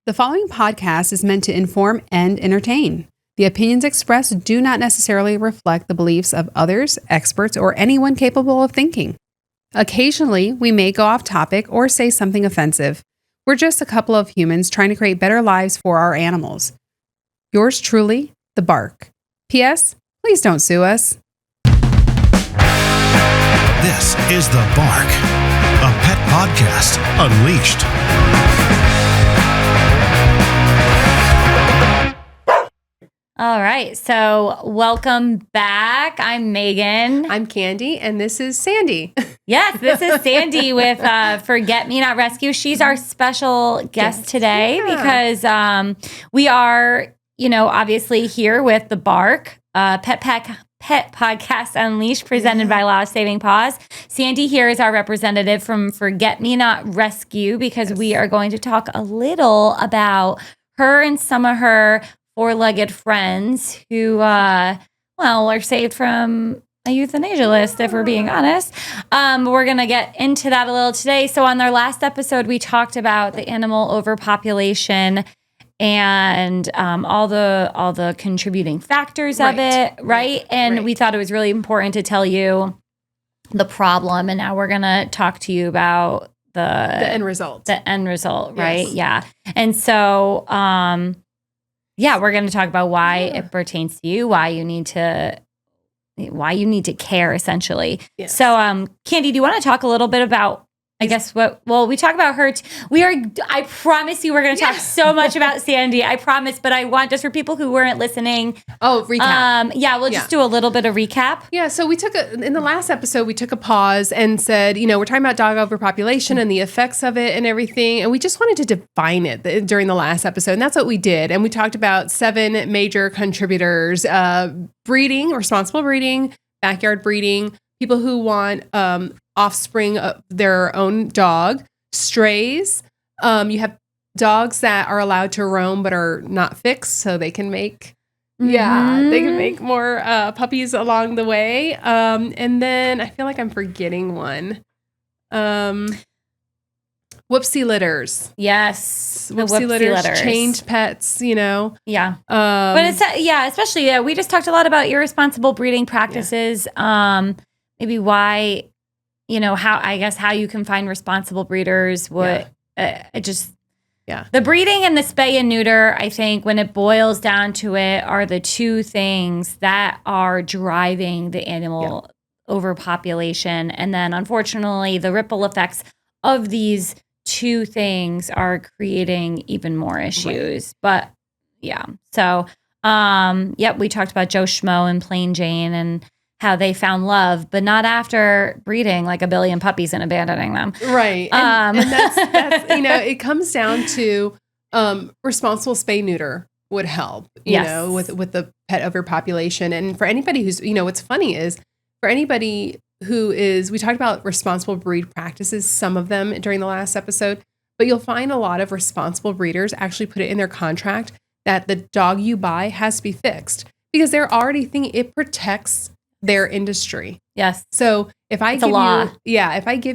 The following podcast is meant to inform and entertain. The opinions expressed do not necessarily reflect the beliefs of others, experts, or anyone capable of thinking. Occasionally, we may go off topic or say something offensive. We're just a couple of humans trying to create better lives for our animals. Yours truly, The Bark. P.S. Please don't sue us. This is The Bark, a pet podcast unleashed. All right, so welcome back. I'm Megan. I'm Candy, and this is Sandy. Yes, this is Sandy with Forget Me Not Rescue. She's our special guest today because we are, obviously here with The Bark, Pet Podcast Unleashed, presented by Law Saving Paws. Sandy here is our representative from Forget Me Not Rescue because we are going to talk a little about her and some of her four-legged friends who, are saved from a euthanasia list, if we're being honest. We're going to get into that a little today. So on our last episode, we talked about the animal overpopulation and all the contributing factors of it, right? And we thought it was really important to tell you the problem. And now we're going to talk to you about the end result. The end result, right? Yes. Yeah. And so, we're going to talk about why it pertains to you, why you need to care, essentially. Yes. So, Candy, do you want to talk a little bit about, we talk about her. I promise you we're going to talk so much about Sandy. I promise, but I want, just for people who weren't listening. Oh, recap. We'll just do a little bit of recap. Yeah, so in the last episode, we took a pause and said, we're talking about dog overpopulation and the effects of it and everything. And we just wanted to define it during the last episode. And that's what we did. And we talked about 7 major contributors: breeding, responsible breeding, backyard breeding, people who want offspring of their own dog, strays. You have dogs that are allowed to roam but are not fixed, so they can make more puppies along the way. And then I feel like I'm forgetting one. Whoopsie litters. Yes. Whoopsie litters. Changed pets, Yeah. But it's, especially, we just talked a lot about irresponsible breeding practices. Maybe why, how you can find responsible breeders. The breeding and the spay and neuter, I think, when it boils down to it, are the two things that are driving the animal overpopulation. And then, unfortunately, the ripple effects of these two things are creating even more issues. Right. But, so, we talked about Joe Schmo and Plain Jane and how they found love, but not after breeding like a billion puppies and abandoning them. Right. And that's it comes down to responsible spay neuter would help, with the pet overpopulation. And for anybody who's, what's funny is for anybody we talked about responsible breed practices, some of them during the last episode, but you'll find a lot of responsible breeders actually put it in their contract that the dog you buy has to be fixed because they're already thinking it protects their industry. Yes. So if I give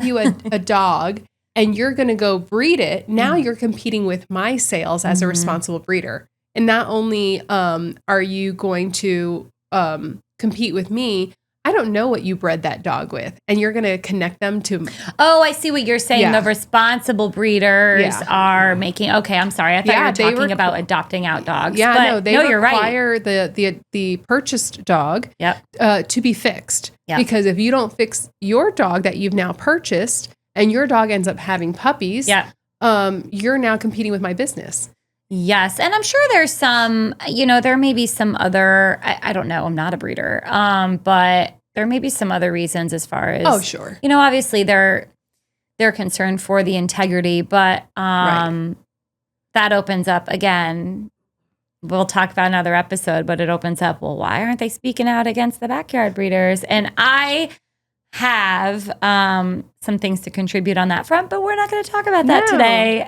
you a dog and you're going to go breed it, now you're competing with my sales as a responsible breeder. And not only are you going to compete with me, I don't know what you bred that dog with, and you're going to connect them to. Oh, I see what you're saying. Yeah. The responsible breeders are making. Okay, I'm sorry. I thought you were talking about adopting out dogs. Yeah, but they require the purchased dog to be fixed. Yep. Because if you don't fix your dog that you've now purchased, and your dog ends up having puppies, you're now competing with my business. Yes. And I'm sure there's some, there may be some other, I don't know, I'm not a breeder, but there may be some other reasons as far as, obviously they're concerned for the integrity, but that opens up, again, we'll talk about another episode, but it opens up, well, why aren't they speaking out against the backyard breeders? And I have some things to contribute on that front, but we're not going to talk about that today.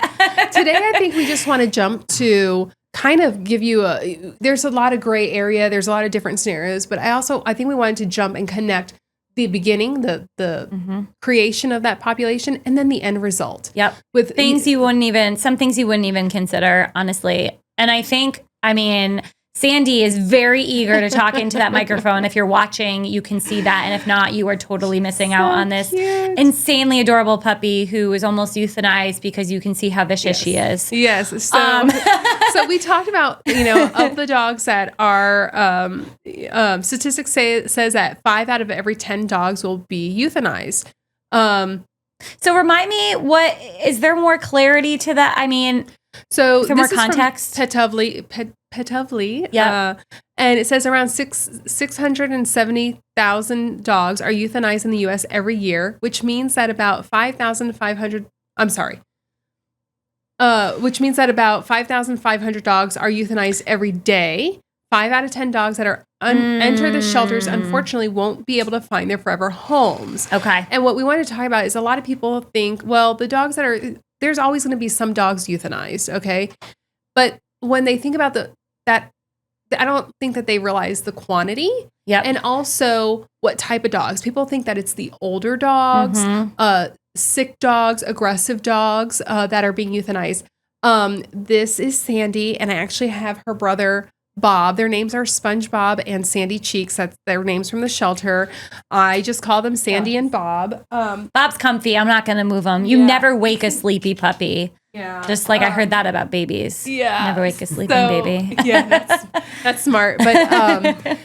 Today, I think we just want to jump to kind of give you there's a lot of gray area. There's a lot of different scenarios, but I think we wanted to jump and connect the beginning, the creation of that population, and then the end result. Yep. With some things you wouldn't even consider, honestly. And I think, Sandy is very eager to talk into that microphone. If you're watching, you can see that. And if not, you are totally missing out on this insanely adorable puppy who is almost euthanized because you can see how vicious she is. Yes. So we talked about, of the dogs that are, statistics says that 5 out of every 10 dogs will be euthanized. So remind me, is there more clarity to that? So for more context, Petovely. Yeah. And it says around 670,000 dogs are euthanized in the U.S. every year, which means that about 5,500 dogs are euthanized every day. 5 out of 10 dogs that are enter the shelters, unfortunately, won't be able to find their forever homes. Okay. And what we want to talk about is a lot of people think, well, the dogs there's always going to be some dogs euthanized, okay? But when they think about that, I don't think that they realize the quantity. Yep. And also what type of dogs. People think that it's the older dogs, sick dogs, aggressive dogs that are being euthanized. This is Sandy, and I actually have her brother, Bob. Their names are SpongeBob and Sandy Cheeks. That's their names from the shelter. I just call them Sandy and Bob. Bob's comfy. I'm not going to move him. You never wake a sleepy puppy. Yeah. Just like I heard that about babies. Yeah. Never wake a sleeping baby. Yeah, that's smart. But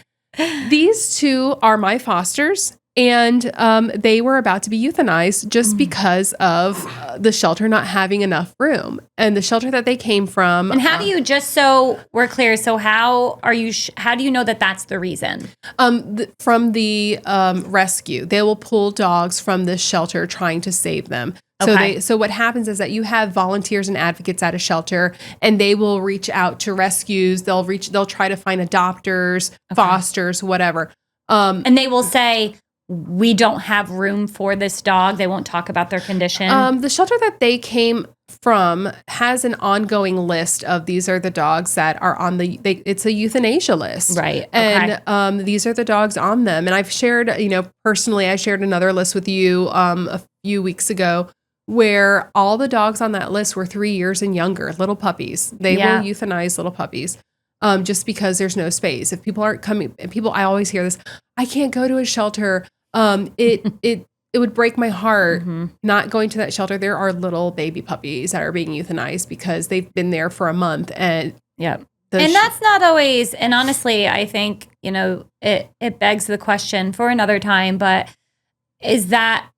these two are my fosters, and they were about to be euthanized just because of the shelter not having enough room. And the shelter that they came from. And how do you, just so we're clear, so how are you, how do you know that that's the reason? From the rescue. They will pull dogs from the shelter trying to save them. Okay. So what happens is that you have volunteers and advocates at a shelter, and they will reach out to rescues. They'll try to find adopters, fosters, whatever. And they will say, we don't have room for this dog. They won't talk about their condition. The shelter that they came from has an ongoing list of these are the dogs that are on it's a euthanasia list. Right. And these are the dogs on them. And I've shared, personally, I shared another list with you a few weeks ago where all the dogs on that list were 3 years and younger, little puppies. They will euthanize little puppies. Just because there's no space. If people aren't coming, I always hear this, I can't go to a shelter. It would break my heart not going to that shelter. There are little baby puppies that are being euthanized because they've been there for a month. And and that's not always, and honestly, I think, it begs the question for another time, but is that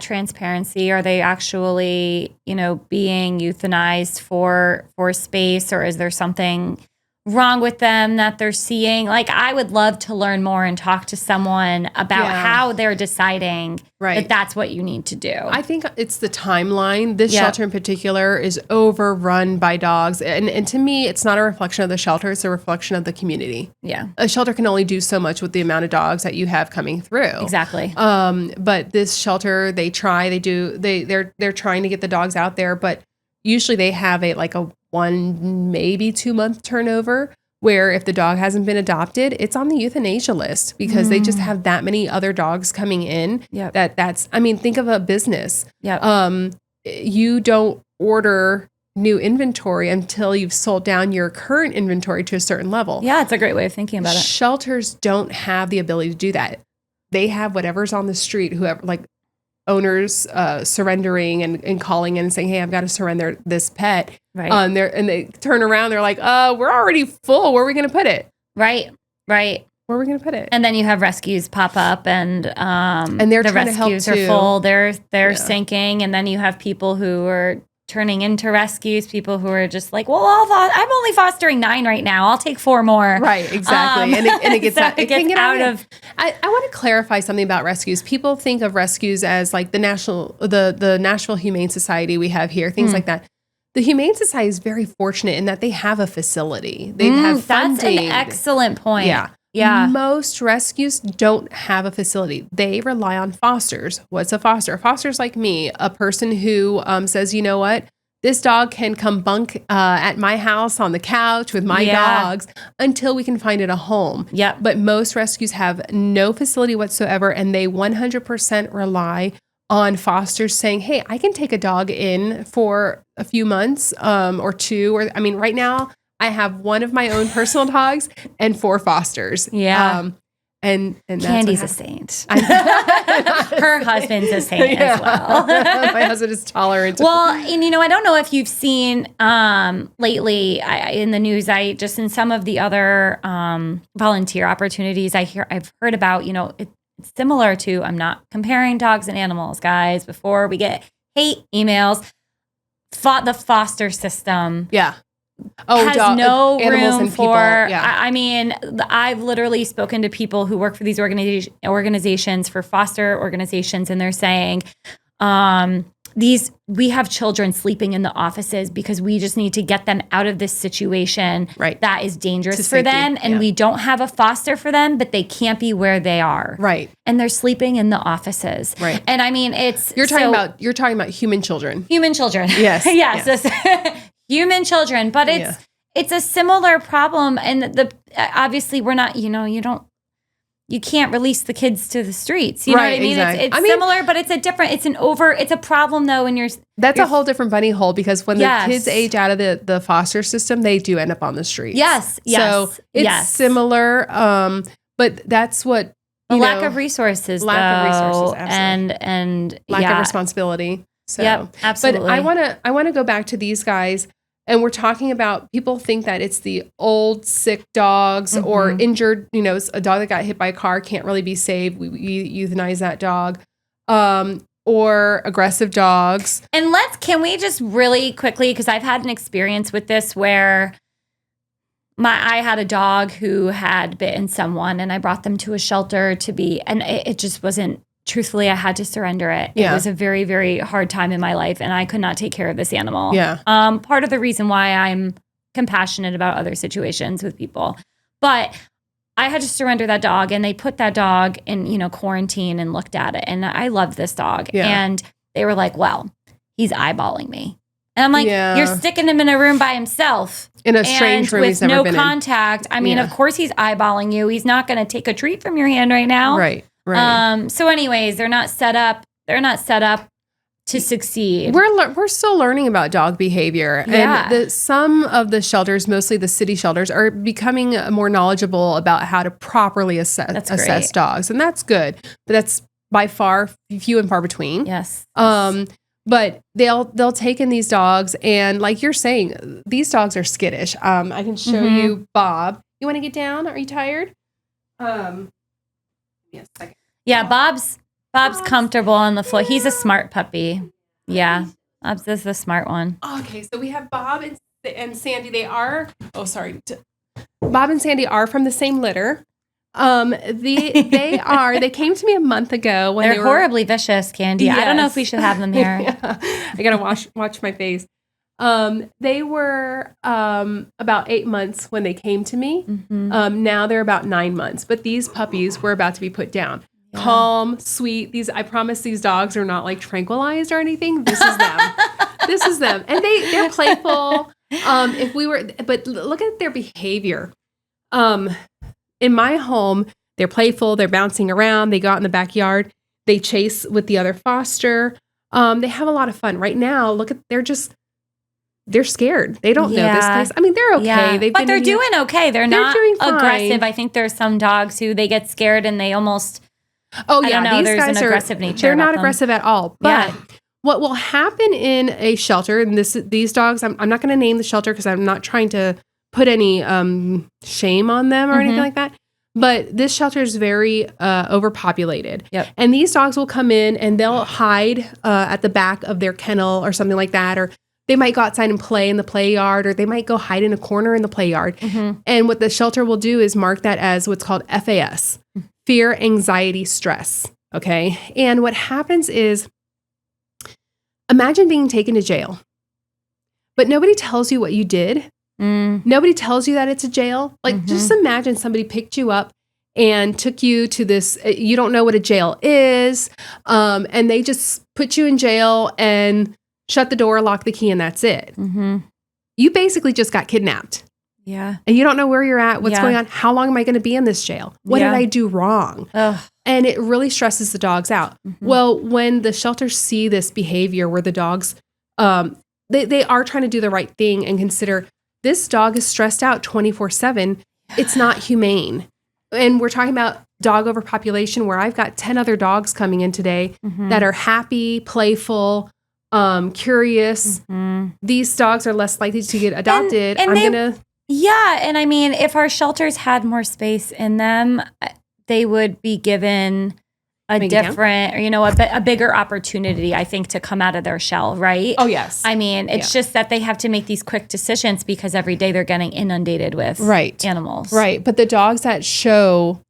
transparency? Are they actually, being euthanized for space, or is there something wrong with them that they're seeing? Like, I would love to learn more and talk to someone about how they're deciding that that's what you need to do. I think it's the timeline. This shelter in particular is overrun by dogs. And to me, it's not a reflection of the shelter. It's a reflection of the community. Yeah. A shelter can only do so much with the amount of dogs that you have coming through. Exactly. But this shelter, they're trying to get the dogs out there, but usually they have a 1, maybe 2 month turnover, where if the dog hasn't been adopted, it's on the euthanasia list because they just have that many other dogs coming in. Think of a business. You don't order new inventory until you've sold down your current inventory to a certain level. Yeah, it's a great way of thinking about it. Shelters don't have the ability to do that. They have whatever's on the street, whoever, owners surrendering and calling in and saying, hey, I've got to surrender this pet. Right. And they turn around, they're like, we're already full. Where are we going to put it? Right. Where are we going to put it? And then you have rescues pop up, and they're the trying to help rescues are too. full. They're sinking, and then you have people who are turning into rescues, people who are just like, well, I'm only fostering 9 right now. I'll take 4 more. Right, exactly. And it gets, so it gets can get out of. I want to clarify something about rescues. People think of rescues as like the Nashville Humane Society we have here, things like that. The Humane Society is very fortunate in that they have a facility. They have funding. That's an excellent point. Yeah. Most rescues don't have a facility. They rely on fosters. What's a foster? A foster's like me, a person who says, you know what? this dog can come bunk at my house on the couch with my dogs until we can find it a home. Yep. But most rescues have no facility whatsoever, and they 100% rely on fosters saying, hey, I can take a dog in for a few months or two. Or, I mean, right now I have one of my own personal dogs and 4 fosters. Yeah. And that's Candy's a saint. Her husband's a saint as well. My husband is tolerant. Well, and I don't know if you've seen lately in the news. I just in some of the other volunteer opportunities I've heard about. It's similar to. I'm not comparing dogs and animals, guys. Before we get hate emails, the foster system. Yeah. Has no animals room and people. for. Yeah. I mean, I've literally spoken to people who work for these organizations, for foster organizations, and they're saying, we have children sleeping in the offices because we just need to get them out of this situation that is dangerous for them, and we don't have a foster for them, but they can't be where they are. Right. And they're sleeping in the offices. Right. And I mean, you're talking about human children. Human children. Yes. Yes. Human children, but it's a similar problem, and obviously we're not. You can't release the kids to the streets. You know what I mean? Exactly. It's similar, but it's a different. It's a problem though. When that's a whole different bunny hole, because when the kids age out of the foster system, they do end up on the streets. Yes. So it's similar, but that's what lack of resources, absolutely. and lack of responsibility. So, yep, absolutely. But I want to go back to these guys, and we're talking about, people think that it's the old sick dogs or injured, a dog that got hit by a car can't really be saved. We euthanize that dog, or aggressive dogs. And can we just really quickly, because I've had an experience with this where I had a dog who had bitten someone, and I brought them to a shelter and it just wasn't. Truthfully, I had to surrender it. Yeah. It was a very, very hard time in my life, and I could not take care of this animal. Yeah. Part of the reason why I'm compassionate about other situations with people. But I had to surrender that dog, and they put that dog in, quarantine and looked at it. And I loved this dog. Yeah. And they were like, well, he's eyeballing me. And I'm like, you're sticking him in a room by himself. In a strange room with he's never been contact. I mean, of course he's eyeballing you. He's not going to take a treat from your hand right now. Right. Right. So anyways, they're not set up to succeed. We're still learning about dog behavior. Yeah. And some of the shelters, mostly the city shelters, are becoming more knowledgeable about how to properly assess dogs. And that's good. But that's by far few and far between. Yes. But they'll take in these dogs, and like you're saying, these dogs are skittish. I can show you Bob. You want to get down? Are you tired? Yes. Yeah, Bob's comfortable on the floor. He's a smart puppy. Yeah, Bob's is the smart one. Okay, so we have Bob and Sandy. They are. Oh, sorry. Bob and Sandy are from the same litter. They are. They came to me a month ago when they're horribly vicious, Candy. Yes. I don't know if we should have them here. Yeah. I gotta watch my face. They were about 8 months when they came to me. Now they're about 9 months. But these puppies were about to be put down. Yeah. Calm, sweet. I promise these dogs are not like tranquilized or anything. This is them. This is them. And they're playful. But look at their behavior. In my home, they're playful. They're bouncing around. They go out in the backyard. They chase with the other foster. They have a lot of fun. Right now, they're scared. They don't know this place. I mean, they're okay. Yeah. They're doing okay. They're not doing aggressive. I think there's some dogs who they get scared and they almost. Oh yeah, I don't know. There's an aggressive nature. They're not aggressive at all. But what will happen in a shelter, and these dogs, I'm not going to name the shelter because I'm not trying to put any shame on them or anything like that. But this shelter is very overpopulated. Yep. And these dogs will come in and they'll hide at the back of their kennel or something like that, or they might go outside and play in the play yard, or they might go hide in a corner in the play yard. And what the shelter will do is mark that as what's called FAS, fear, anxiety, stress. Okay. And what happens is, imagine being taken to jail, but nobody tells you what you did. Nobody tells you that it's a jail. Like, just imagine somebody picked you up and took you to this, you don't know what a jail is. And they just put you in jail and shut the door, lock the key, and that's it. Mm-hmm. You basically just got kidnapped. Yeah. And you don't know where you're at, what's going on. How long am I going to be in this jail? What did I do wrong? Ugh. And it really stresses the dogs out. Mm-hmm. Well, when the shelters see this behavior where the dogs, they are trying to do the right thing and consider this dog is stressed out 24/7. It's not humane. And we're talking about dog overpopulation where I've got 10 other dogs coming in today that are happy, playful, curious. Mm-hmm. These dogs are less likely to get adopted. Yeah. And I mean, if our shelters had more space in them, they would be given a different, or, a bigger opportunity, I think, to come out of their shell, right? Oh, yes. I mean, it's just that they have to make these quick decisions because every day they're getting inundated with animals. Right. But the dogs that show,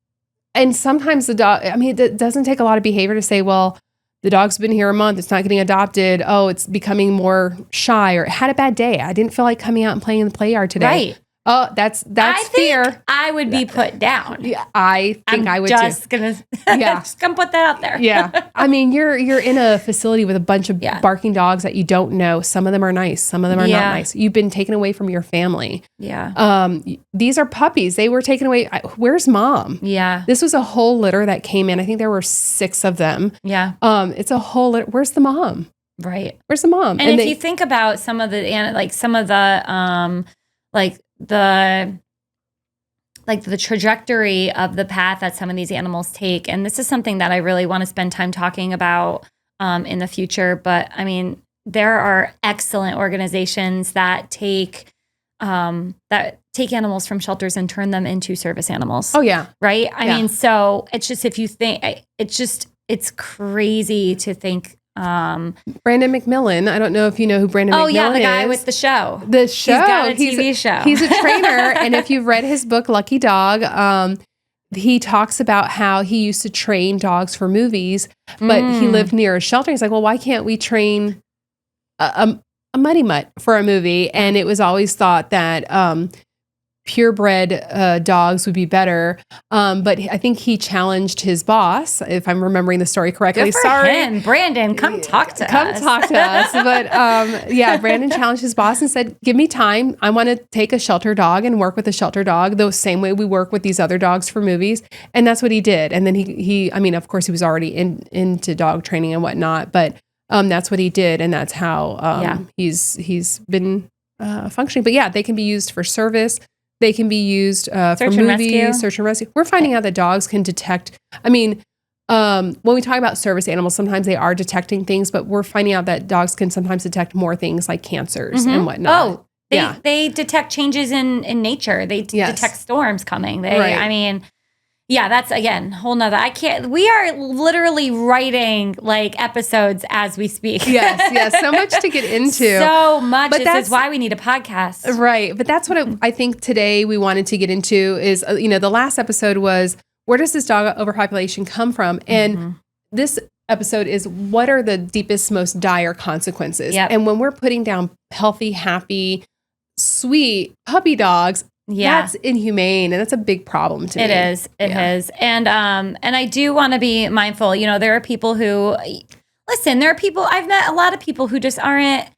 and sometimes the dog, I mean, it doesn't take a lot of behavior to say, well, the dog's been here a month. It's not getting adopted. Oh, it's becoming more shy or had a bad day. I didn't feel like coming out and playing in the play yard today. Right. Oh, that's fear. Think I would be put down. Yeah, I think I would just too. just gonna put that out there. Yeah. I mean, you're in a facility with a bunch of barking dogs that you don't know. Some of them are nice. Some of them are not nice. You've been taken away from your family. Yeah. These are puppies. They were taken away. Where's mom? Yeah. This was a whole litter that came in. I think there were 6 of them. Yeah. It's a whole litter. Where's the mom? Right. Where's the mom? And if you think about some of the the trajectory of the path that some of these animals take. And this is something that I really want to spend time talking about in the future. But I mean, there are excellent organizations that take animals from shelters and turn them into service animals. Oh, yeah. Right? I mean, so it's just, if you think, it's crazy to think. Brandon McMillan. I don't know if you know who Brandon McMillan is. Oh, yeah, the guy with the show. He's got a TV show. He's a trainer. And if you've read his book, Lucky Dog, he talks about how he used to train dogs for movies, but he lived near a shelter. He's like, well, why can't we train a muddy mutt for a movie? And it was always thought that purebred dogs would be better. But I think he challenged his boss, if I'm remembering the story correctly. Good for him. Brandon, come talk to us. Come talk to us. But Brandon challenged his boss and said, give me time. I want to take a shelter dog and work with a shelter dog the same way we work with these other dogs for movies. And that's what he did. And then he I mean, of course, he was already into dog training and whatnot, but that's what he did. And that's how he's been functioning. But yeah, they can be used for service. They can be used for movies, search and rescue. We're finding out that dogs can detect. I mean, when we talk about service animals, sometimes they are detecting things, but we're finding out that dogs can sometimes detect more things like cancers and whatnot. Oh, they detect changes in nature. They detect storms coming. I mean, yeah, that's, again, whole nother. We are literally writing like episodes as we speak. Yes. So much to get into. So much. But this is why we need a podcast. Right. But that's what I think today we wanted to get into is, the last episode was, where does this dog overpopulation come from? And this episode is, what are the deepest, most dire consequences? Yep. And when we're putting down healthy, happy, sweet puppy dogs, that's inhumane, and that's a big problem to me. It is. It is. And I do want to be mindful. There are people who listen. I've met a lot of people who just aren't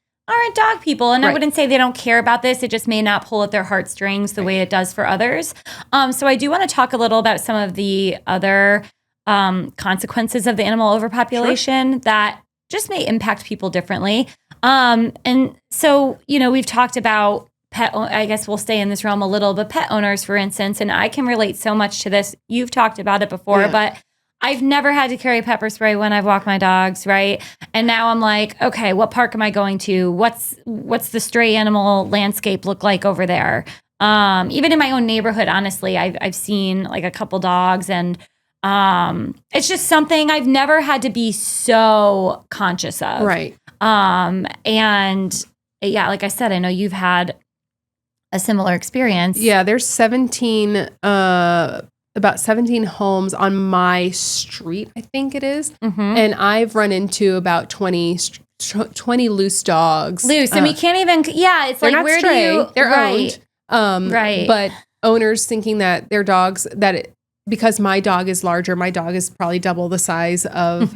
dog people, and I wouldn't say they don't care about this. It just may not pull at their heartstrings the way it does for others. So I do want to talk a little about some of the other consequences of the animal overpopulation that just may impact people differently. And so we've talked about I guess we'll stay in this realm a little, but pet owners, for instance, and I can relate so much to this. You've talked about it before, but I've never had to carry pepper spray when I've walked my dogs, right? And now I'm like, okay, what park am I going to? What's the stray animal landscape look like over there? Even in my own neighborhood, honestly, I've seen like a couple dogs, and it's just something I've never had to be so conscious of. Right. And yeah, like I said, I know you've had a similar experience. Yeah, there's about 17 homes on my street, I think it is. And I've run into about 20 loose dogs. And we can't even, it's they're like, not where stray, do you, they're owned. Right. But owners thinking that their dogs, that because my dog is larger, my dog is probably double the size of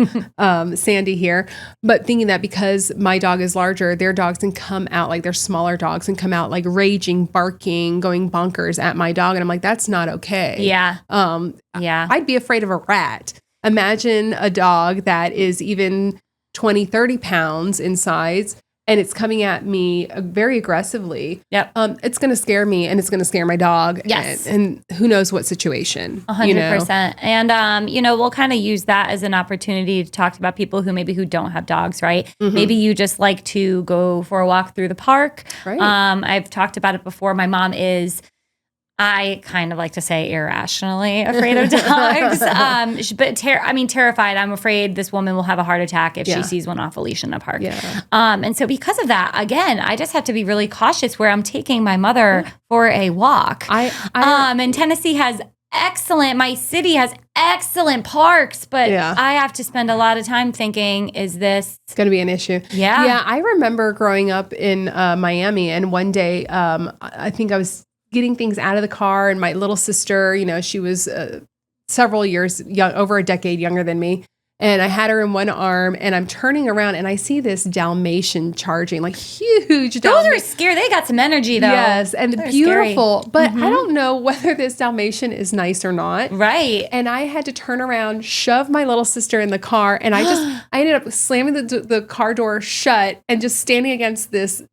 Sandy here, but thinking that because my dog is larger, their dogs can come out, like they're smaller dogs, and come out like raging, barking, going bonkers at my dog. And I'm like, that's not okay. Yeah. I'd be afraid of a rat. Imagine a dog that is even 20, 30 pounds in size, and it's coming at me very aggressively. Yep. It's going to scare me, and it's going to scare my dog. Yes. And who knows what situation. 100%. And, we'll kind of use that as an opportunity to talk about people who don't have dogs, right? Mm-hmm. Maybe you just like to go for a walk through the park. Right. I've talked about it before. My mom is, I kind of like to say, irrationally afraid of dogs. But terrified. I'm afraid this woman will have a heart attack if she sees one off a leash in the park. Yeah. And so because of that, again, I just have to be really cautious where I'm taking my mother for a walk. And Tennessee has my city has excellent parks, but I have to spend a lot of time thinking, is this going to be an issue? Yeah. Yeah. I remember growing up in Miami, and one day, I think I was getting things out of the car, and my little sister, she was several years young, over a decade younger than me. And I had her in one arm, and I'm turning around, and I see this Dalmatian charging, like huge. Those are scary. They got some energy, though. Yes, and they're beautiful. Scary. But I don't know whether this Dalmatian is nice or not. Right. And I had to turn around, shove my little sister in the car, and I ended up slamming the car door shut and just standing against this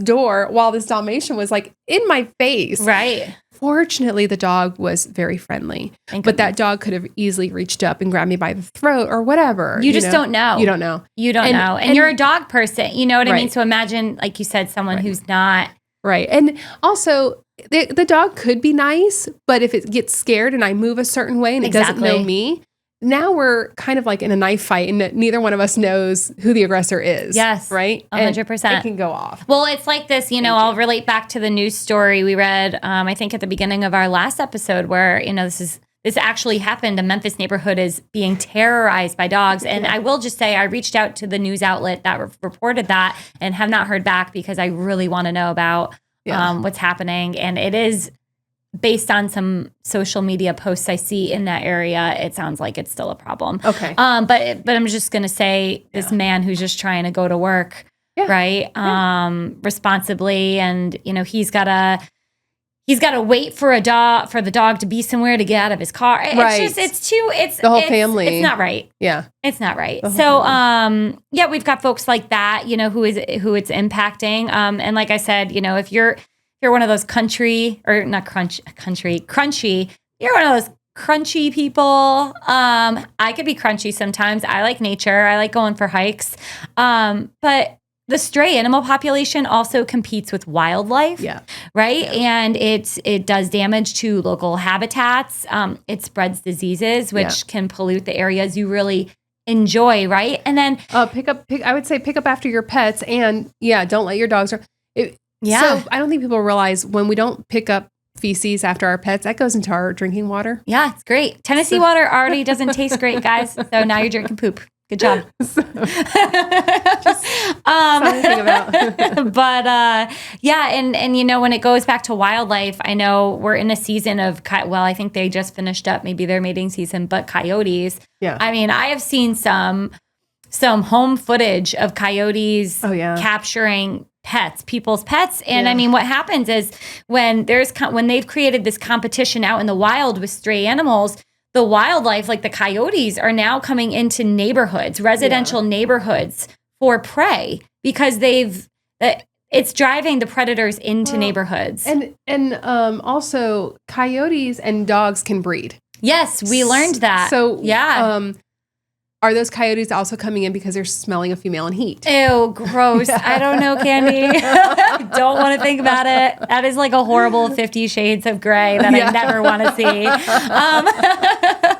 door while this Dalmatian was like in my face. Right. Fortunately, the dog was very friendly, but that dog could have easily reached up and grabbed me by the throat or whatever. You just don't know. You don't know. You don't know. And you're a dog person. You know what I mean? Right. So imagine, like you said, someone who's not. Right. And also, the dog could be nice, but if it gets scared and I move a certain way and it doesn't know me, now we're kind of like in a knife fight, and neither one of us knows who the aggressor is. Yes. Right? 100%. It can go off. Well, it's like this, I'll relate back to the news story we read, I think at the beginning of our last episode, where, this actually happened. A Memphis neighborhood is being terrorized by dogs. And I will just say, I reached out to the news outlet that reported that and have not heard back, because I really want to know about what's happening. And it is based on some social media posts I see in that area, it sounds like it's still a problem. Okay. But I'm just going to say, this man who's just trying to go to work, right? Responsibly. And, he's got to wait for the dog to be somewhere to get out of his car. It's the whole family. It's not right. Yeah. It's not right. So, we've got folks like that, who it's impacting. And like I said, if you're one of those crunchy, you're one of those crunchy people. I could be crunchy sometimes. I like nature. I like going for hikes. But the stray animal population also competes with wildlife, right? And it does damage to local habitats. It spreads diseases, which can pollute the areas you really enjoy, right? And then I would say pick up after your pets, and don't let your dogs. So I don't think people realize, when we don't pick up feces after our pets, that goes into our drinking water. Yeah, it's great. Tennessee water already doesn't taste great, guys. So now you're drinking poop. Good job. Something about. But and when it goes back to wildlife, I know we're in a season of I think they just finished up maybe their mating season, but coyotes. Yeah. I mean, I have seen some home footage of coyotes capturing people's pets. And I mean, what happens is when they've created this competition out in the wild with stray animals, the wildlife, like the coyotes, are now coming into neighborhoods, residential neighborhoods, for prey, because it's driving the predators into neighborhoods. And also coyotes and dogs can breed. Yes, we learned that. So are those coyotes also coming in because they're smelling a female in heat? Ew, gross. I don't know, Candy. Don't want to think about it. That is like a horrible 50 Shades of Grey that I never want to see.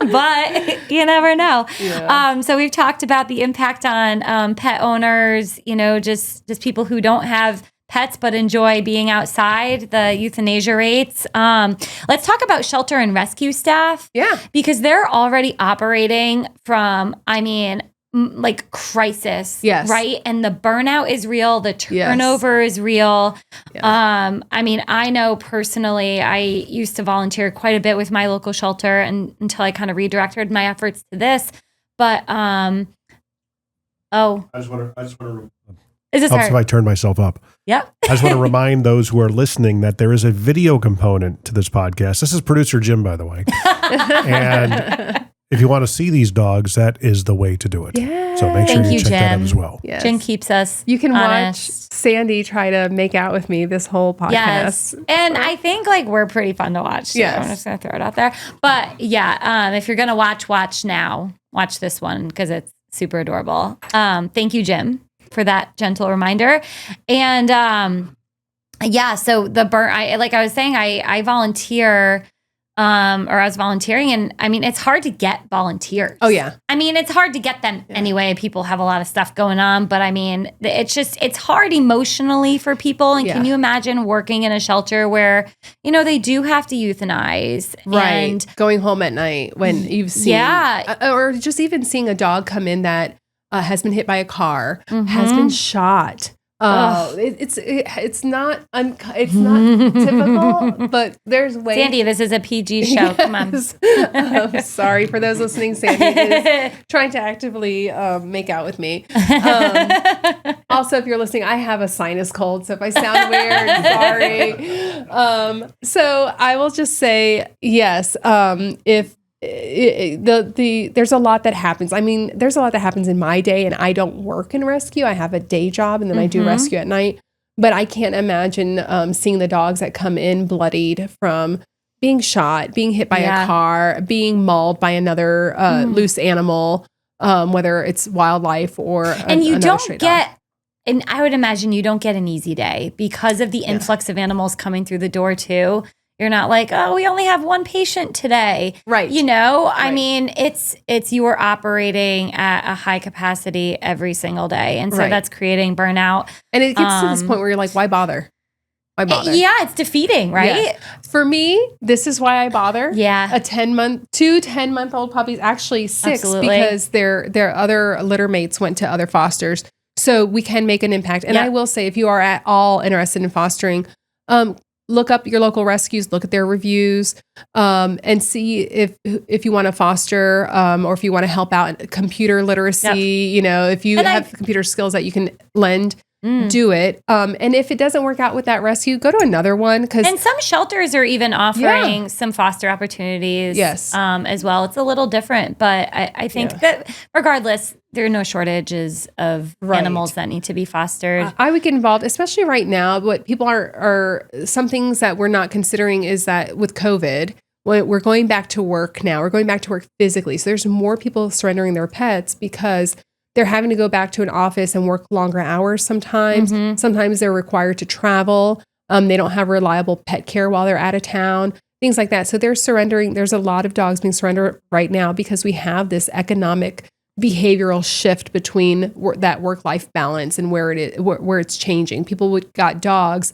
But you never know. Yeah. So we've talked about the impact on pet owners, just people who don't have pets but enjoy being outside, the euthanasia rates. Let's talk about shelter and rescue staff. Yeah. Because they're already operating from, like crisis, Yes. right? And the burnout is real. The turnover is real. Yeah. I mean, I know personally, I used to volunteer quite a bit with my local shelter and until I kind of redirected my efforts to this. But, I just want to. Is this Helps her? if I turn myself up. Yep. I just want to remind those who are listening that there is a video component to this podcast. This is producer Jim, by the way. And if you want to see these dogs, that is the way to do it. Yeah. So make sure Thank you you, check that out Jim. as well. Yes. Jen keeps us You can honest. watch Sandy try to make out with me this whole podcast. Yes. And I think like we're pretty fun to watch. So Yes. I'm just going to throw it out there. But yeah, if you're going to watch now. Watch this one because it's super adorable. Thank you, Jim, for that gentle reminder. And so the like I was saying, I volunteer or I was volunteering, and I mean, it's hard to get volunteers. Oh yeah. I mean, it's hard to get them anyway. People have a lot of stuff going on, but I mean, it's hard emotionally for people. And can you imagine working in a shelter where, they do have to euthanize? Right. And going home at night when you've seen, or just even seeing a dog come in that has been hit by a car, has been shot. It's not typical, but there's ways. Sandy, this is a PG show. Come on. Sorry for those listening. Sandy is trying to actively make out with me. Also, if you're listening, I have a sinus cold, so if I sound weird, sorry. So I will just say yes. If there's a lot that happens. I mean, there's a lot that happens in my day, and I don't work in rescue. I have a day job, and then I do rescue at night. But I can't imagine seeing the dogs that come in bloodied from being shot, being hit by a car, being mauled by another loose animal, whether it's wildlife or and you don't stray get. dog. And I would imagine you don't get an easy day because of the influx of animals coming through the door too. You're not like, oh, we only have one patient today. Right. I mean, it's you are operating at a high capacity every single day. And so that's creating burnout. And it gets to this point where you're like, why bother? Why bother? It's defeating, right? Yes. For me, this is why I bother. Yeah. A 10-month-old puppies, actually 6, Absolutely. because their other litter mates went to other fosters. So we can make an impact. And I will say, if you are at all interested in fostering, look up your local rescues, look at their reviews, and see if you want to foster or if you want to help out in computer literacy. If you have computer skills that you can lend, do it. And if it doesn't work out with that rescue, go to another one. And some shelters are even offering some foster opportunities as well. It's a little different, but I think that regardless, there are no shortages of animals that need to be fostered. I would get involved, especially right now. What people are some things that we're not considering is that with COVID, we're going back to work now. We're going back to work physically. So there's more people surrendering their pets because they're having to go back to an office and work longer hours sometimes. Sometimes they're required to travel. They don't have reliable pet care while they're out of town, things like that. So they're surrendering. There's a lot of dogs being surrendered right now because we have this economic behavioral shift between that work-life balance and where it's changing. People got dogs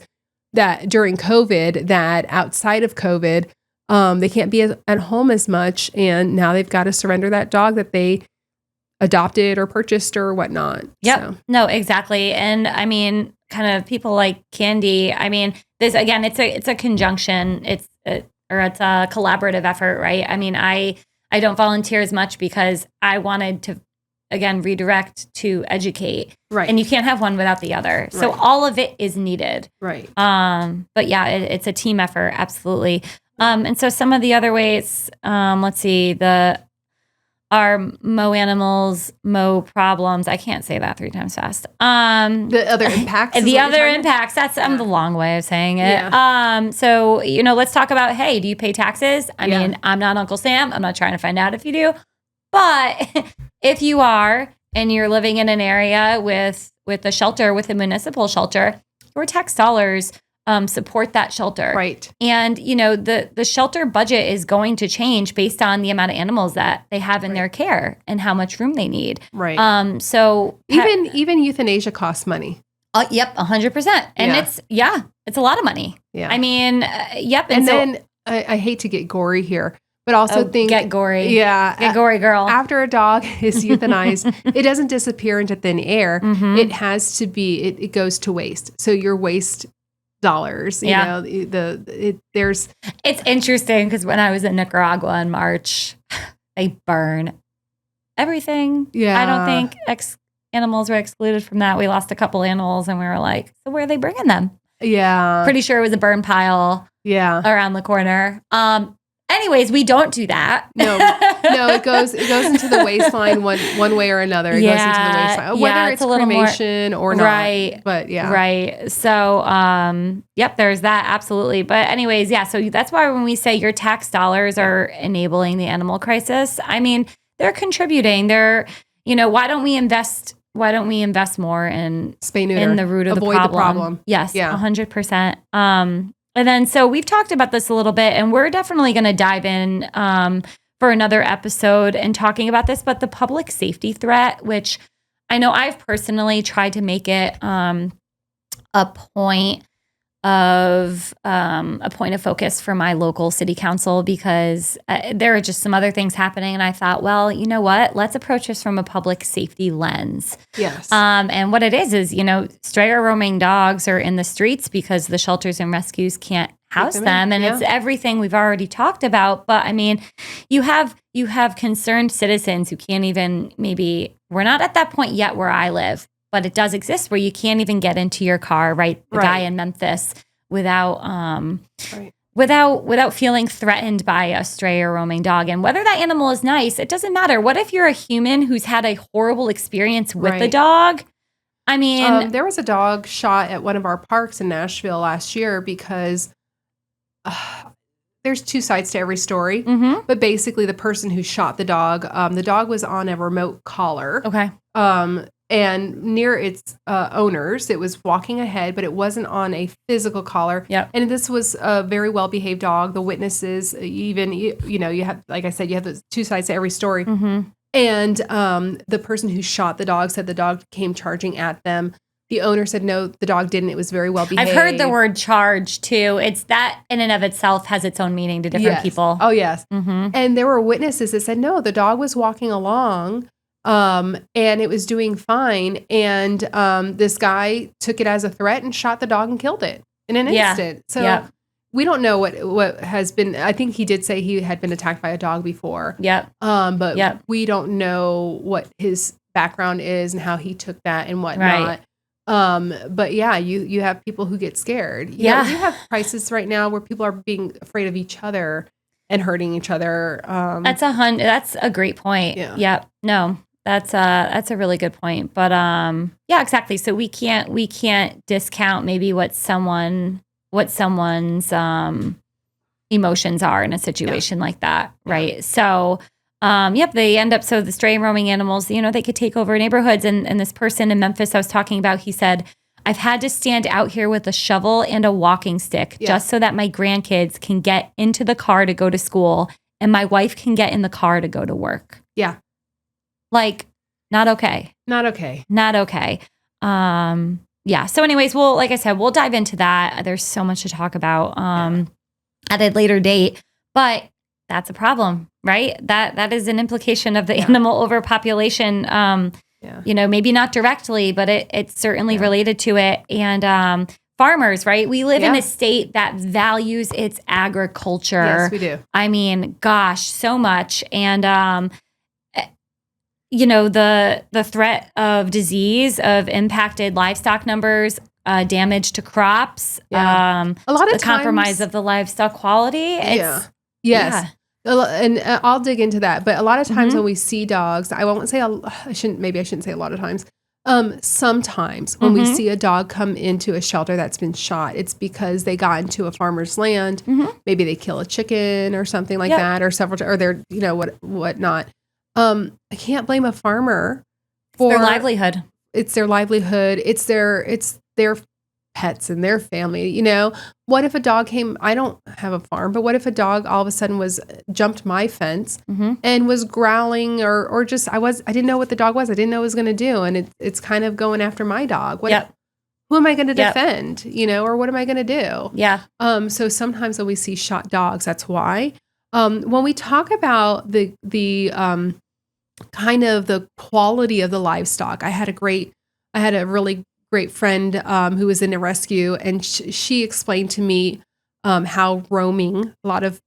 that during COVID, that outside of COVID, they can't be at home as much. And now they've got to surrender that dog that they adopted or purchased or whatnot. Yep. So. No, exactly. And I mean, kind of people like Candy. I mean, this again, it's a conjunction. It's a collaborative effort, right? I mean, I don't volunteer as much because I wanted to, again, redirect to educate. Right. And you can't have one without the other. So Right. all of it is needed. Right. But yeah, it's a team effort. Absolutely. And so some of the other ways, let's see, our mow animals, mow problems. I can't say that 3 times fast. The other impacts. is The what other you're talking impacts. That's the long way of saying it. Yeah. So, let's talk about, hey, do you pay taxes? I mean, I'm not Uncle Sam. I'm not trying to find out if you do. But if you are, and you're living in an area with a shelter, with a municipal shelter, your tax dollars support that shelter. Right. And, the shelter budget is going to change based on the amount of animals that they have in their care and how much room they need. Right. So even euthanasia costs money. Yep, 100%. And it's a lot of money. Yeah. I mean, yep. And then I hate to get gory here, but also get gory. Yeah. Get gory, girl. After a dog is euthanized, it doesn't disappear into thin air. It has to be, it goes to waste. So your waste dollars, you know, there's. It's interesting because when I was in Nicaragua in March, they burn everything. Yeah. I don't think animals were excluded from that. We lost a couple animals and we were like, so where are they bringing them? Yeah. Pretty sure it was a burn pile around the corner. Anyways, we don't do that. No, it goes into the waistline one way or another. It goes into the waistline, whether it's cremation or not. Right. But yeah. Right. So, yep, there's that. Absolutely. But anyways, yeah. So that's why when we say your tax dollars are enabling the animal crisis, I mean, they're contributing. They're, why don't we invest more in spay neuter, in the root of avoid the the problem? Yes. Yeah. 100%. And then, so we've talked about this a little bit, and we're definitely going to dive in for another episode and talking about this, but the public safety threat, which I know I've personally tried to make it a point of focus for my local city council, because there are just some other things happening. And I thought, well, you know what? Let's approach this from a public safety lens. Yes. And what it is, stray or roaming dogs are in the streets because the shelters and rescues can't house them. And it's everything we've already talked about. But I mean, you have concerned citizens who can't even, maybe we're not at that point yet where I live, but it does exist where you can't even get into your car, right? The guy in Memphis without feeling threatened by a stray or roaming dog. And whether that animal is nice, it doesn't matter. What if you're a human who's had a horrible experience with the dog? I mean, there was a dog shot at one of our parks in Nashville last year because there's two sides to every story. But basically, the person who shot the dog was on a remote collar. Okay. And near its owners, it was walking ahead, but it wasn't on a physical collar. Yep. And this was a very well-behaved dog. The witnesses, even, you have, like I said, you have those two sides to every story. And the person who shot the dog said the dog came charging at them. The owner said, no, the dog didn't. It was very well-behaved. I've heard the word charge, too. It's that in and of itself has its own meaning to different people. Oh, yes. And there were witnesses that said, no, the dog was walking along. And it was doing fine. And this guy took it as a threat and shot the dog and killed it in an instant. So we don't know what has been. I think he did say he had been attacked by a dog before. But we don't know what his background is and how he took that and whatnot. But yeah, you have people who get scared. You have crises right now where people are being afraid of each other and hurting each other. That's a great point. Yep. No. That's a really good point. But yeah, exactly. So we can't discount maybe what someone's emotions are in a situation like that, right? So they end up, so the stray and roaming animals, they could take over neighborhoods. And this person in Memphis I was talking about, he said, I've had to stand out here with a shovel and a walking stick just so that my grandkids can get into the car to go to school and my wife can get in the car to go to work. Yeah. Like, not okay. Not okay. Not okay. Yeah. So anyways, like I said, we'll dive into that. There's so much to talk about at a later date, but that's a problem, right? That is an implication of the animal overpopulation. Maybe not directly, but it's certainly related to it. And farmers, right? We live in a state that values its agriculture. Yes, we do. I mean, gosh, so much. And the threat of disease, of impacted livestock numbers, damage to crops, a lot of the compromise of the livestock quality. Yes. And I'll dig into that. But a lot of times when we see dogs, I shouldn't say a lot of times. Sometimes when we see a dog come into a shelter that's been shot, it's because they got into a farmer's land. Maybe they kill a chicken or something like that, or they're, whatnot. I can't blame a farmer for their livelihood. It's their livelihood. It's their pets and their family. What if a dog came? I don't have a farm, but what if a dog all of a sudden jumped my fence and was growling or just I didn't know what the dog was. I didn't know what it was going to do, and it's kind of going after my dog. Who am I going to defend? Or what am I going to do? Yeah. So sometimes when we see shot dogs, that's why. When we talk about the kind of the quality of the livestock, I had a really great friend who was in a rescue, and she explained to me how roaming, a lot of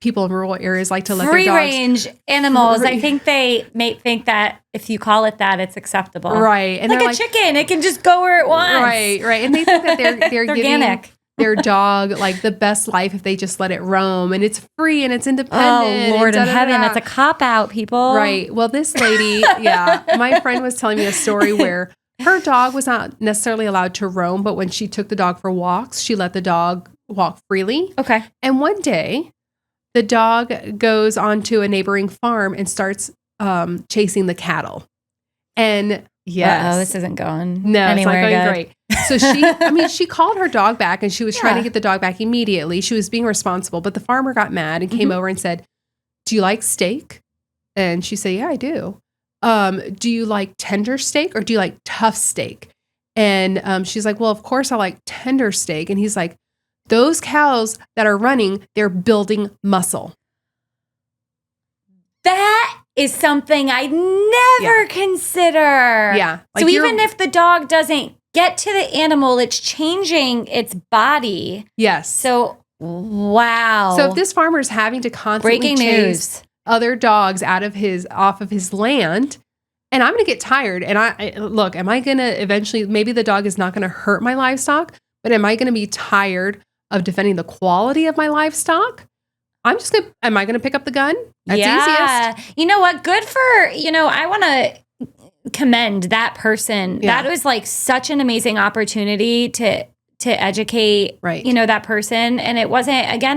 people in rural areas like to let their dogs. Free range animals. I think they may think that if you call it that, it's acceptable. Right. And like a chicken, it can just go where it wants. Right. And they think that they're organic. Giving their dog like the best life if they just let it roam, and it's free and it's independent. Oh, Lord in heaven. That's a cop out, people. Right. Well, this lady, my friend was telling me a story where her dog was not necessarily allowed to roam, but when she took the dog for walks, she let the dog walk freely. Okay. And one day, the dog goes onto a neighboring farm and starts chasing the cattle. And yes. Oh, this isn't going No, anywhere it's not going good. great. So she called her dog back, and she was trying to get the dog back immediately. She was being responsible, but the farmer got mad and came over and said, "Do you like steak?" And she said, "Yeah, I do." "Do you like tender steak or do you like tough steak?" And she's like, "Well, of course I like tender steak." And he's like, "Those cows that are running, they're building muscle." That is something I'd never consider. Yeah. So even if the dog doesn't get to the animal, it's changing its body. Yes. So, wow. So if this farmer is having to constantly Breaking chase news. other dogs off of his land, and I'm going to get tired. And am I going to eventually, maybe the dog is not going to hurt my livestock, but am I going to be tired of defending the quality of my livestock? Am I going to pick up the gun? That's easiest. You know what? Good for, I want to commend that person. Yeah. That was like such an amazing opportunity to educate, that person. And it wasn't, again,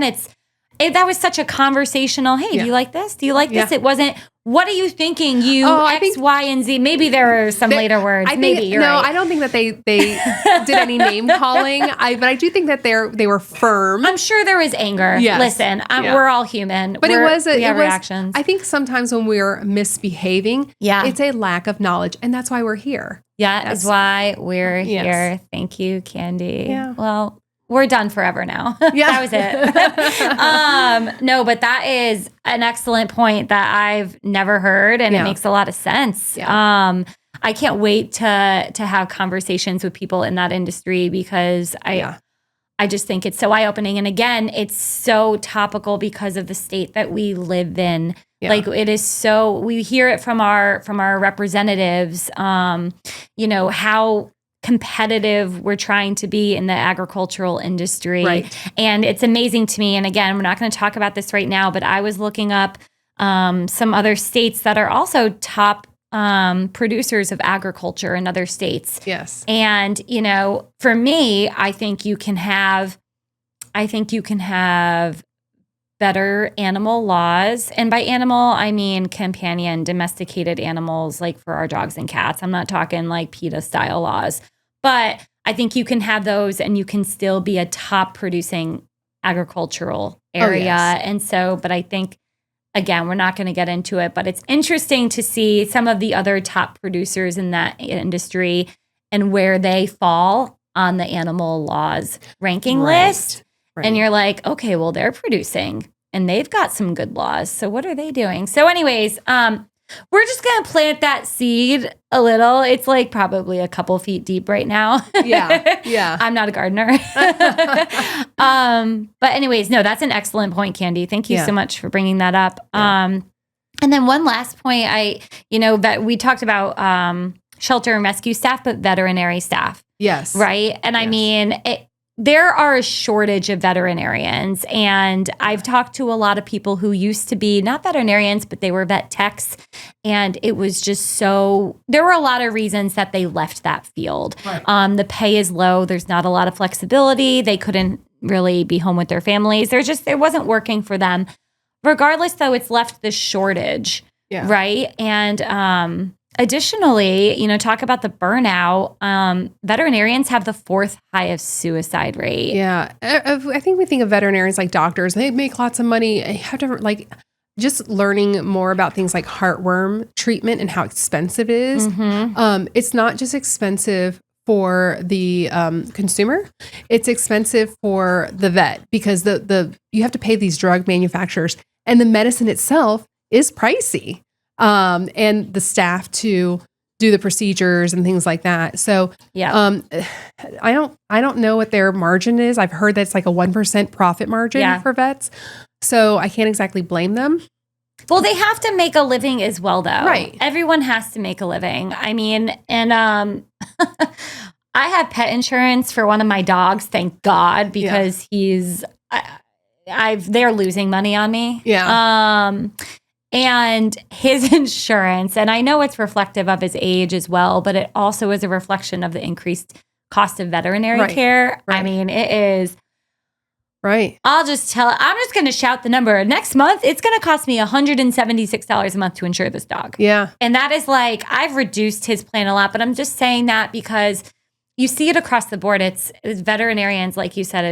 that was such a conversational, hey, do you like this? Do you like this? It wasn't, what are you thinking? X, Y, and Z. Maybe there are some later words. You're right. I don't think that they did any name calling. But I do think that they were firm. I'm sure there was anger. Yes. Listen, we're all human. But we have reactions. I think sometimes when we're misbehaving, it's a lack of knowledge, and that's why we're here. Yeah, that's why we're here. Thank you, Candy. Yeah. Well, we're done forever now. Yeah. That was it. No, but that is an excellent point that I've never heard, and it makes a lot of sense. Yeah. I can't wait to have conversations with people in that industry because I just think it's so eye-opening. And again, it's so topical because of the state that we live in. Yeah. Like it is so, we hear it from our representatives, how competitive we're trying to be in the agricultural industry. Right. And it's amazing to me. And again, we're not going to talk about this right now, but I was looking up some other states that are also top producers of agriculture in other states. Yes. And, for me, I think you can have better animal laws. And by animal, I mean companion domesticated animals like for our dogs and cats. I'm not talking like PETA style laws. But I think you can have those and you can still be a top producing agricultural area. Oh, yes. And so, but I think, again, we're not going to get into it, but it's interesting to see some of the other top producers in that industry and where they fall on the animal laws ranking list. Right. And you're like, okay, well, they're producing and they've got some good laws. So what are they doing? So anyways, we're just going to plant that seed a little. It's like probably a couple feet deep right now. Yeah. I'm not a gardener. But anyways, no, that's an excellent point, Candy. Thank you so much for bringing that up. Yeah. And then one last point, we talked about shelter and rescue staff, but veterinary staff. Yes. Right. And I mean, there are a shortage of veterinarians, and I've talked to a lot of people who used to be not veterinarians, but they were vet techs. And it was just there were a lot of reasons that they left that field. Right. The pay is low. There's not a lot of flexibility. They couldn't really be home with their families. It wasn't working for them. Regardless, though, it's left this shortage. Yeah. Right. And, additionally, talk about the burnout. Veterinarians have the 4th highest suicide rate. Yeah. I think we think of veterinarians like doctors. They make lots of money. I have to just learning more about things like heartworm treatment and how expensive it is. Mm-hmm. It's not just expensive for the consumer. It's expensive for the vet because you have to pay these drug manufacturers, and the medicine itself is pricey, and the staff to do the procedures and things like that. So I don't know what their margin is. I've heard that's like a 1% profit margin for vets. So I can't exactly blame them. Well, they have to make a living as well, though. Right. Everyone has to make a living. I mean, and I have pet insurance for one of my dogs, thank God, because they're losing money on me. Yeah. And his insurance, and I know it's reflective of his age as well, but it also is a reflection of the increased cost of veterinary care. Right. I mean, it is. Right. I'm just going to shout the number. Next month, it's going to cost me $176 a month to insure this dog. Yeah. And that is like, I've reduced his plan a lot, but I'm just saying that because you see it across the board. It's veterinarians, like you said,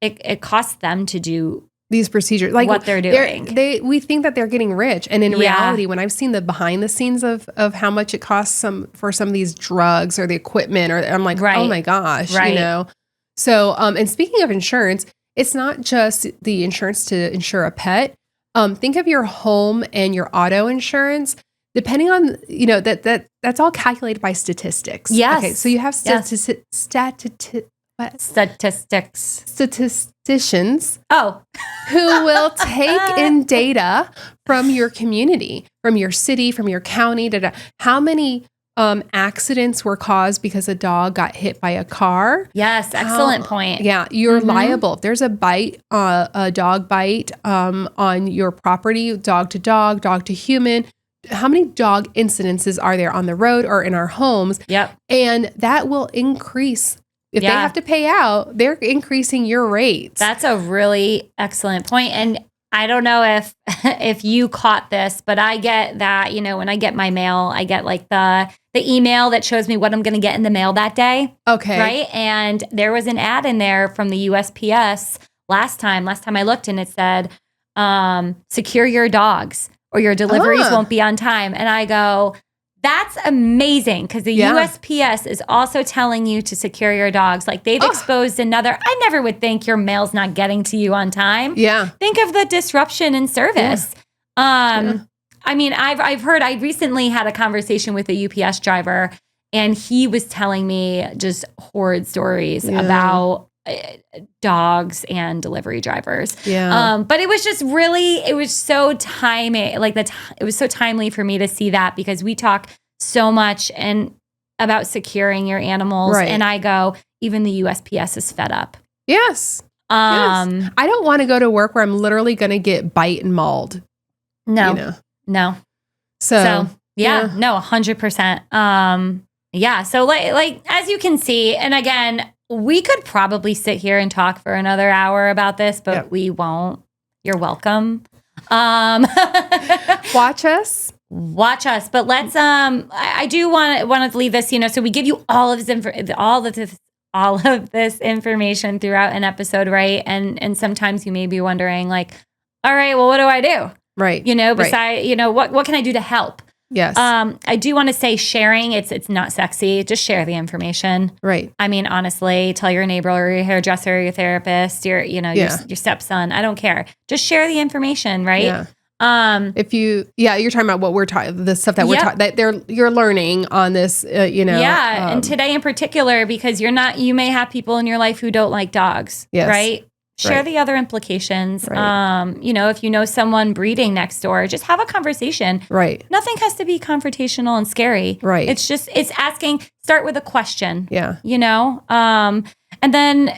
it costs them to do these procedures, like what they're doing. We think that they're getting rich. And in reality, when I've seen the behind the scenes of how much it costs for some of these drugs or the equipment, or I'm like, oh my gosh, you know? So, and speaking of insurance, it's not just the insurance to insure a pet. Think of your home and your auto insurance. Depending on, that's all calculated by statistics. Yes. Okay. So you have statisticians who will take in data from your community, from your city, from your county, how many accidents were caused because a dog got hit by a car. Yes, excellent point. Yeah, you're liable. If there's a bite, a dog bite on your property, dog to human, how many dog incidences are there on the road or in our homes? Yep. And that will increase. If they have to pay out, they're increasing your rates. That's a really excellent point. And I don't know if you caught this, but I get that, when I get my mail, I get like the email that shows me what I'm going to get in the mail that day. Okay. Right. And there was an ad in there from the USPS last time I looked, and it said, secure your dogs or your deliveries won't be on time. And I go, that's amazing, because the USPS is also telling you to secure your dogs. Like they've exposed another. I never would think your mail's not getting to you on time. Yeah. Think of the disruption in service. I mean, I've heard, I recently had a conversation with a UPS driver, and he was telling me just horrid stories about dogs and delivery drivers. Yeah. But it was just really, it was so timely, it was so timely for me to see that, because we talk so much about securing your animals. Right. And I go, even the USPS is fed up. Yes. Yes. I don't want to go to work where I'm literally going to get bite and mauled. No. No. So yeah, no, 100%. Yeah. So like, as you can see, and again, we could probably sit here and talk for another hour about this, but we won't. You're welcome. Watch us. But let's, I do want to leave this, so we give you all of this information throughout an episode, right? And sometimes you may be wondering, like, all right, well, what do I do? Right. Besides, what can I do to help? Yes. I do want to say sharing, it's not sexy. Just share the information. Right. I mean, honestly, tell your neighbor or your hairdresser, your therapist, your stepson. I don't care. Just share the information, right? Yeah. If you're talking about what we're talking, the stuff that we're talking, that you're learning on this, Yeah. And today in particular, because you may have people in your life who don't like dogs, right? Share the other implications. Right. If you know someone breeding next door, just have a conversation. Right. Nothing has to be confrontational and scary. Right. It's asking, start with a question. Yeah. And then,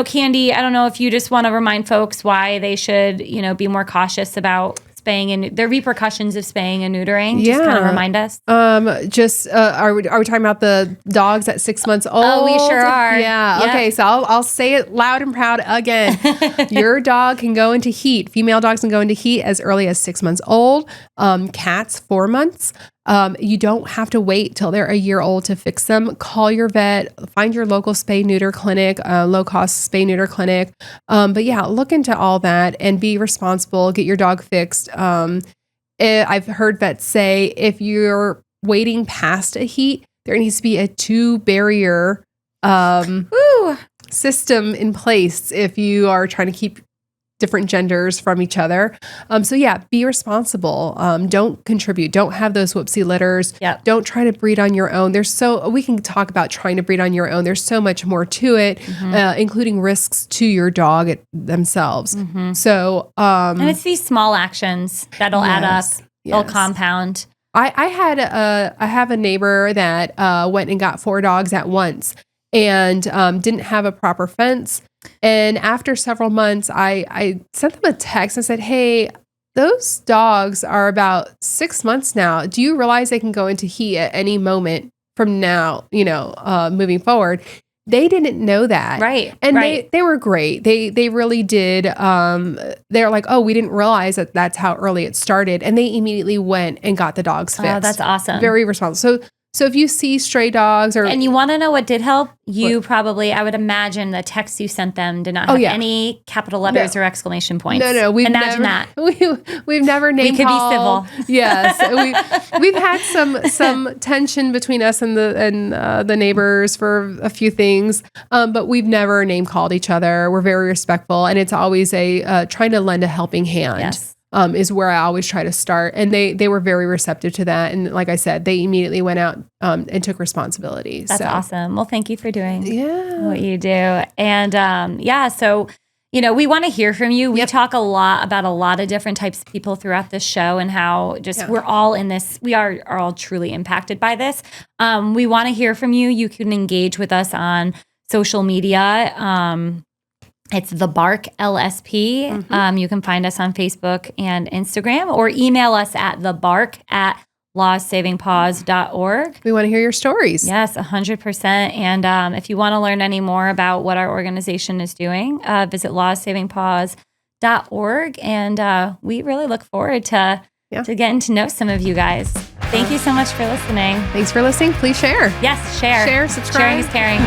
Candy, I don't know if you just want to remind folks why they should, be more cautious about spaying and the repercussions of spaying and neutering. Just kind of remind us. Are we talking about the dogs at 6 months old? Oh, we sure are. Yeah. Yep. Okay. So I'll say it loud and proud again. Your dog can go into heat. Female dogs can go into heat as early as 6 months old. Cats, 4 months. You don't have to wait till they're a year old to fix them. Call your vet, find your local spay neuter clinic, low cost spay neuter clinic. But yeah, look into all that and be responsible. Get your dog fixed. I've heard vets say if you're waiting past a heat, there needs to be a 2 barrier system in place if you are trying to keep different genders from each other. So yeah, be responsible. Don't contribute. Don't have those whoopsie litters. Yep. Don't try to breed on your own. We can talk about trying to breed on your own. There's so much more to it, including risks to your dog themselves. So, and it's these small actions that'll add up. They'll compound. I have a neighbor that went and got 4 dogs at once and didn't have a proper fence. And after several months, I sent them a text and said, hey, those dogs are about 6 months now. Do you realize they can go into heat at any moment from now, moving forward? They didn't know that. Right. And they were great. They really did. They're like, oh, we didn't realize that that's how early it started. And they immediately went and got the dogs fixed. Oh, that's awesome. Very responsible. So if you see stray dogs and you want to know what did help, I would imagine the text you sent them did not have any capital letters or exclamation points. No. We've never name called. We could be civil. Yes. We've had some tension between us and the neighbors for a few things, but we've never name called each other. We're very respectful, and it's always trying to lend a helping hand. Yes. Is where I always try to start. And they were very receptive to that. And like I said, they immediately went out and took responsibility. That's awesome. Well, thank you for doing what you do. And so, we want to hear from you. We talk a lot about a lot of different types of people throughout this show and how we're all in this. We are all truly impacted by this. We want to hear from you. You can engage with us on social media. It's The Bark LSP. You can find us on Facebook and Instagram or email us at thebark@lawssavingpaws.org. We want to hear your stories. Yes, 100%. And if you want to learn any more about what our organization is doing, visit lawssavingpaws.org. And we really look forward to getting to know some of you guys. Thank you so much for listening. Thanks for listening. Please share. Yes, share. Share, subscribe. Sharing is caring.